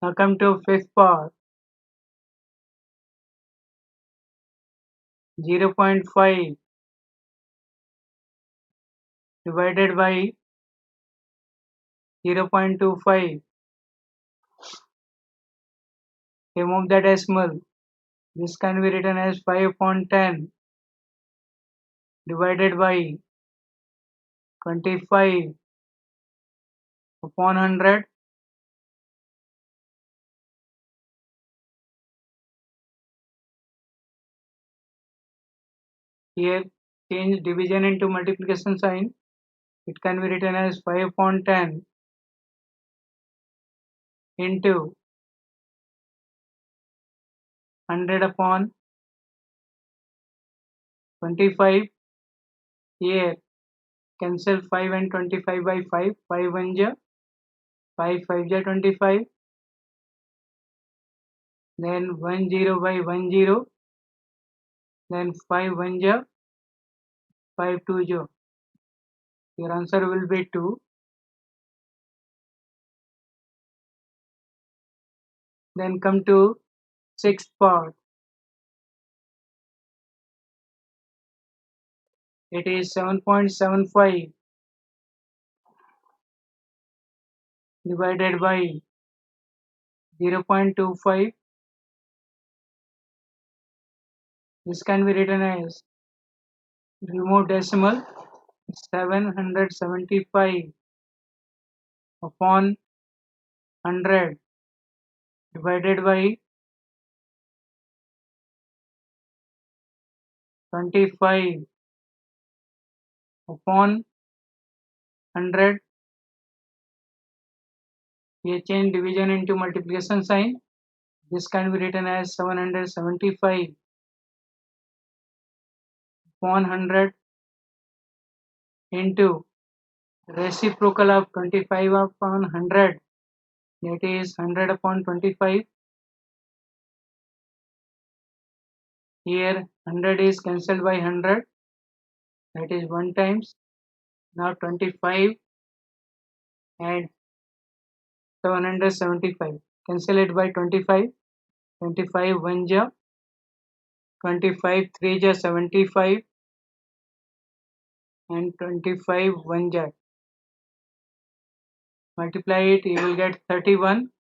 Now come to fifth part. 0.5 divided by 0.25. Remove the decimal. This can be written as 5 upon 10 divided by 25 upon 100. Here change division into multiplication sign. It can be written as 5 upon 10 into 100 upon 25. Here cancel 5 and 25 by 5. 5 1 ja, 5 5 ja 25. Then 1 0 by 1 0. Then 5 1 ja, 5 2 ja. Your answer will be 2. Then come to sixth part. It is 7.75 divided by 0.25. This can be written as remove decimal 775 upon 100 divided by 25 upon 100. Here change division into multiplication sign. This can be written as 775 upon 100 into reciprocal of 25 upon 100, that is 100 upon 25. Here 100 is cancelled by 100, that is 1 times. Now 25 and 775, cancel it by 25. 25 1 ja, 25 3 ja 75 and 25 1 ja. Multiply it, you will get 31.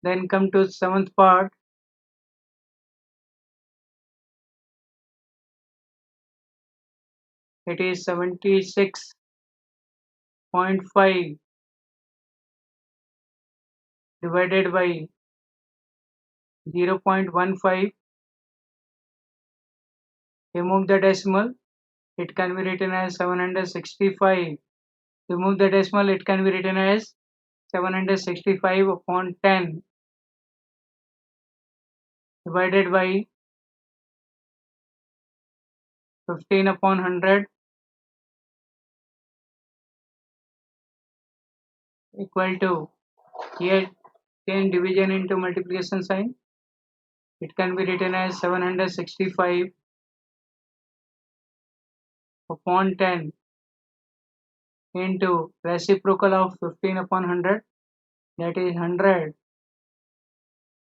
Then come to seventh part. It is 76.5 divided by 0.15. Remove the decimal. It can be written as 765. Remove the decimal. It can be written as 765 upon 10 divided by 15 upon 100 equal to, here change division into multiplication sign. It can be written as 765 upon 10 into reciprocal of 15 upon 100, that is 100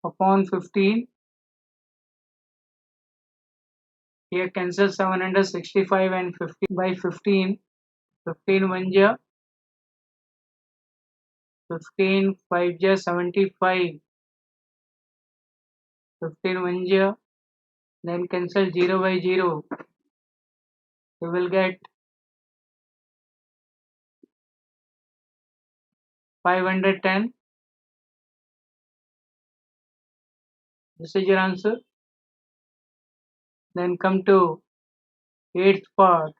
upon 15. Here cancel 765 and 15 by 15. 15 1 ja, 15 5 ja 75. 15 1 ja, then cancel 0 by 0. You will get 510. This is your answer. Then come to eighth part.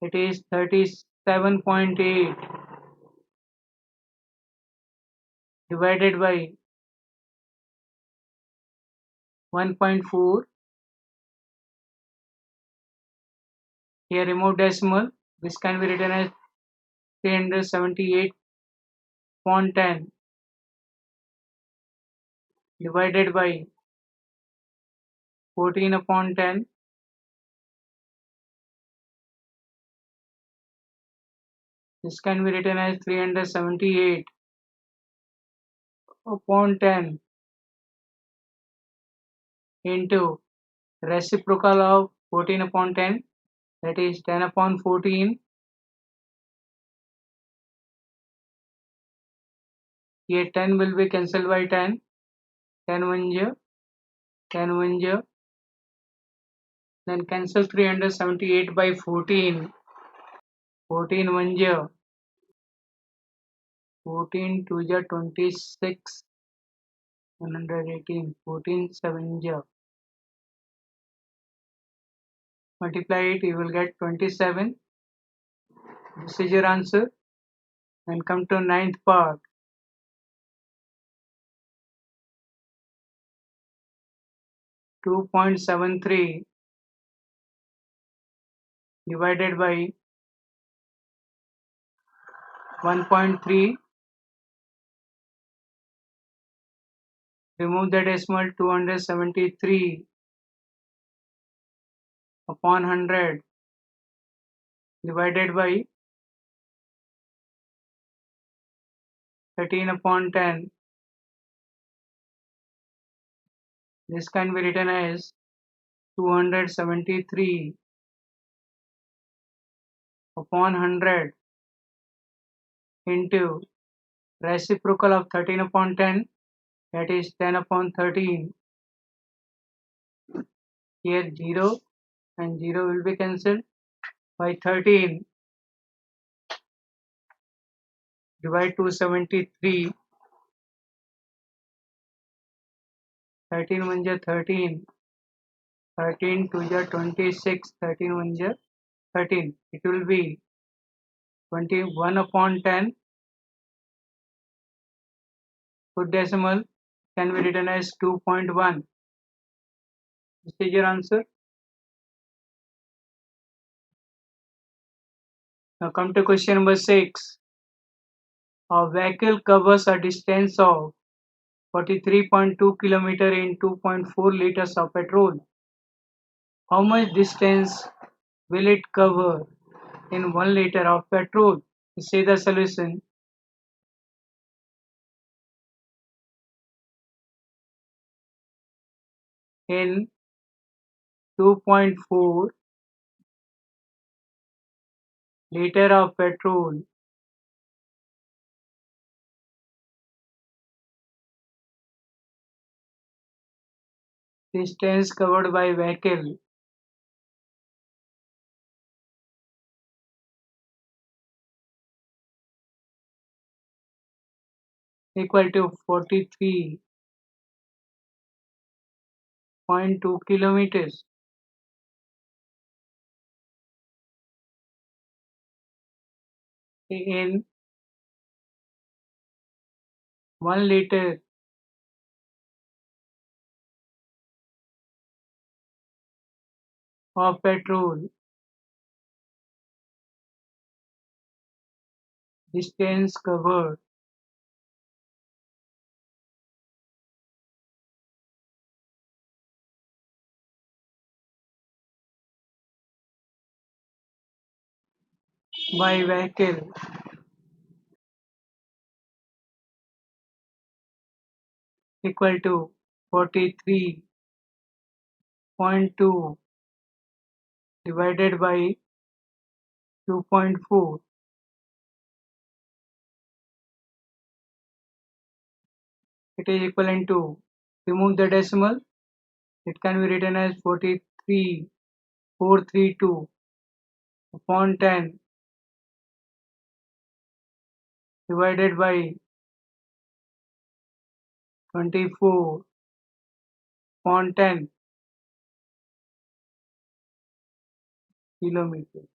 It is 37.8 divided by 1.4. Here remove decimal. This can be written as 378 upon 10 divided by 14 upon 10. This can be written as 378 upon 10 into reciprocal of 14 upon 10, that is 10 upon 14. Here 10 will be cancelled by 10. 10 1 0, 10 1 0. Then cancel 378 by 14. 14 1 0. 14 2 0, 26. 118. 14 7 0. Multiply it, you will get 27. This is your answer. Then come to ninth part. 2.73 divided by 1.3. Remove the decimal. 273 upon 100 divided by 13 upon 10. This can be written as 273 upon 100 into reciprocal of 13 upon 10, that is 10 upon 13. Here 0 and 0 will be cancelled by 13. Divide 273. 13 1 ja 13. 13 2 ja 26. 13 1 ja 13. It will be 21 upon 10. Put decimal, can be written as 2.1. This is your answer. Now come to question number 6. A vehicle covers a distance of 43.2 km in 2.4 liters of petrol. How much distance will it cover in 1 liter of petrol? Say the solution. In 2.4 liter of petrol, distance covered by vehicle equal to 43.2 kilometers. In 1 liter of petrol, distance covered by vehicle equal to 43.2 divided by 2.4. It is equivalent to, remove the decimal, it can be written as 43.432 upon 10 divided by 24 upon 10 kilometers.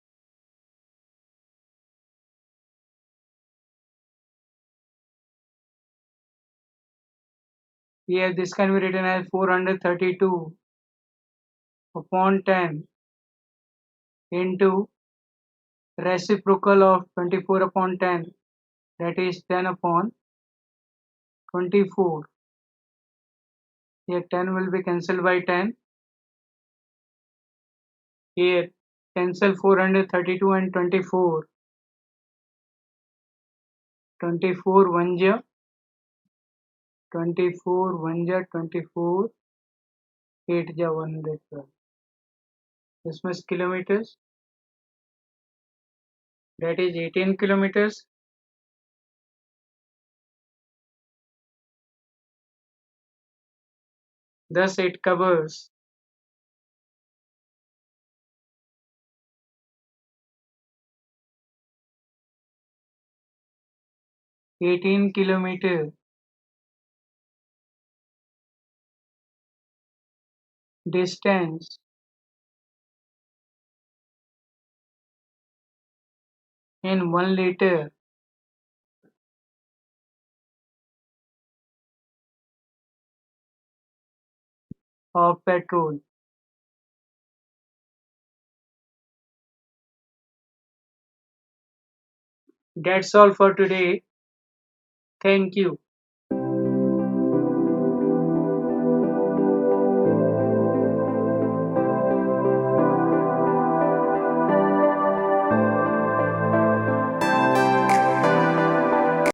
Here this can be written as 432 upon 10 into reciprocal of 24 upon 10, that is 10 upon 24. Here 10 will be cancelled by 10. Here cancel 432 and 24. 24 1 ja 24 1 ja 24 8 ja 112. This much kilometers, that is 18 kilometers. Thus it covers 18 kilometer distance in 1 liter of petrol. That's all for today. Thank you.